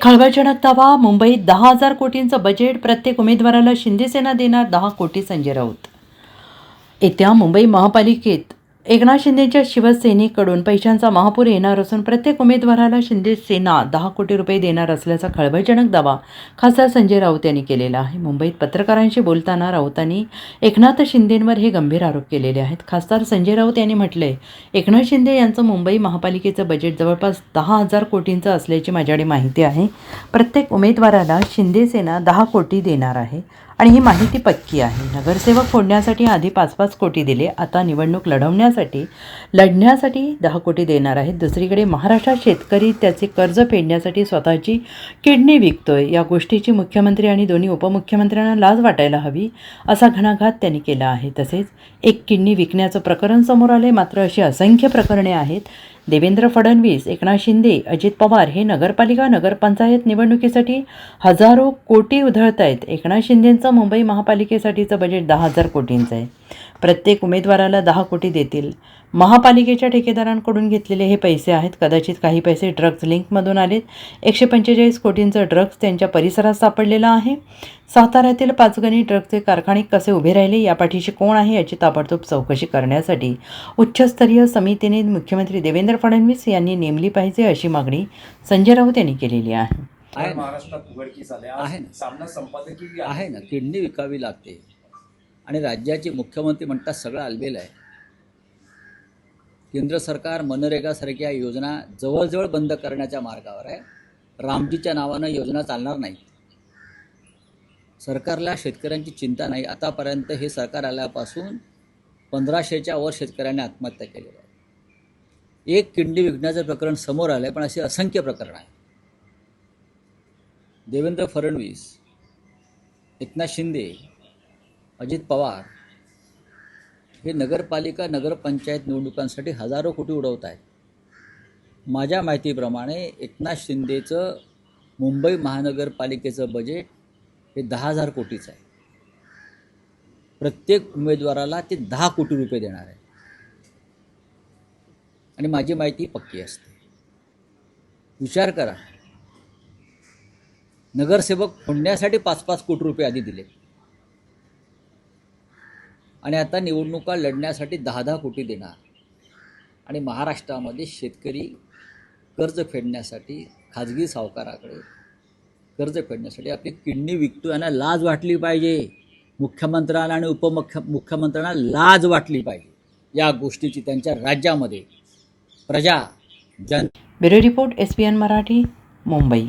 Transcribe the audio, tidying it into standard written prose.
खळबळजनक दावा. मुंबईत 10,000 कोटींचं बजेट, प्रत्येक उमेदवाराला शिंदेसेना देणार 10 कोटी. संजय राऊत. येत्या मुंबई महापालिकेत एकनाथ शिंदेच्या शिवसेनेकडून पैशांचा महापूर येणार असून प्रत्येक उमेदवाराला शिंदेसेना 10 कोटी रुपये देणार असल्याचा खळबळजनक दावा खासदार संजय राऊत यांनी केलेला आहे. मुंबईत पत्रकारांशी बोलताना राऊतांनी एकनाथ शिंदेंवर हे गंभीर आरोप केलेले आहेत. खासदार संजय राऊत यांनी म्हटलंय, एकनाथ शिंदे यांचं मुंबई महापालिकेचं बजेट जवळपास 10,000 कोटींचं असल्याची माझ्याकडे माहिती आहे. प्रत्येक उमेदवाराला शिंदेसेना 10 कोटी देणार आहे आणि ही माहिती पक्की आहे. नगरसेवक फोडण्यासाठी आधी 5-5 कोटी दिले, आता निवडणूक लढण्यासाठी 10 कोटी देणार आहेत. दुसरीकडे महाराष्ट्रात शेतकरी त्याचे कर्ज फेडण्यासाठी स्वतःची किडनी विकतोय. या गोष्टीची मुख्यमंत्री आणि दोन्ही उपमुख्यमंत्र्यांना लाज वाटायला हवी, असा घणाघात त्यांनी केला आहे. तसेच एक किडनी विकण्याचं प्रकरण समोर आले, मात्र अशी असंख्य प्रकरणे आहेत. देवेंद्र फडणवीस, एकनाथ शिंदे, अजित पवार हे नगरपालिका नगरपंचायत निवडणुकीसाठी हजारो कोटी उधळत आहेत. एकनाथ शिंदेंचं मुंबई महापालिकेसाठीचं बजेट 10,000 कोटींचं आहे. प्रत्येक उमेदवाराला 10 कोटी देतील. महापालिकेच्या ठेकेदारांकडून घेतलेले हे पैसे आहेत. कदाचित काही पैसे ड्रग्ज लिंकमधून आलेत. 145 कोटींचं ड्रग्ज त्यांच्या परिसरात सापडलेलं आहे. साताऱ्यातील पाचगणी ड्रग्जचे कारखाने कसे उभे राहिले, या पाठीशी कोण आहे याची ताबडतोब चौकशी करण्यासाठी उच्चस्तरीय समितीने मुख्यमंत्री देवेंद्र फडणवीस यांनी नेमली पाहिजे, अशी मागणी संजय राऊत यांनी केलेली आहे. महाराष्ट्रात उघडकीस आहे ना, सामना संपादकीय आहे ना, किडनी विकावी लागते आणि राज्याचे मुख्यमंत्री म्हणतात सगळं आलबेल आहे. केंद्र सरकार मनरेगासारख्या योजना जवळजवळ बंद करण्याच्या मार्गावर आहे. रामजीच्या नावानं योजना चालणार नाहीत. सरकारला शेतकऱ्यांची चिंता नाही. आतापर्यंत हे सरकार आल्यापासून 1500च्या वर शेतकऱ्यांनी आत्महत्या केलेल्या आहे. एक किडनी विकण्याचं प्रकरण समोर आलं आहे, पण असे असंख्य प्रकरण आहे. देवेंद्र फडणवीस, एकनाथ शिंदे, अजित पवार हे नगरपालिका नगरपंचायत निवडणुकांसाठी हजारो कोटी उडवत आहेत. माझ्या माहितीप्रमाणे एकनाथ शिंदेचं मुंबई महानगरपालिकेचं बजेट हे 10,000 कोटीचं आहे. प्रत्येक उमेदवाराला ते 10 कोटी रुपये देणार आहे आणि माझी माहिती पक्की असते. विचार करा, नगरसेवक फोडण्यासाठी 5-5 कोटी रुपये आधी दिले आणि आता निवडणुका लढण्यासाठी 10-10 कोटी देणार. आणि महाराष्ट्रामध्ये शेतकरी कर्ज फेडण्यासाठी खाजगी सावकाराकडे कर्ज फेडण्यासाठी आपली किडनी विकतो. यांना लाज वाटली पाहिजे. मुख्यमंत्र्यांना आणि उपमुख्यमंत्र्यांना लाज वाटली पाहिजे या गोष्टीची. त्यांच्या राज्यामध्ये प्रजा जन. Bureau report, SBN Marathi, Mumbai.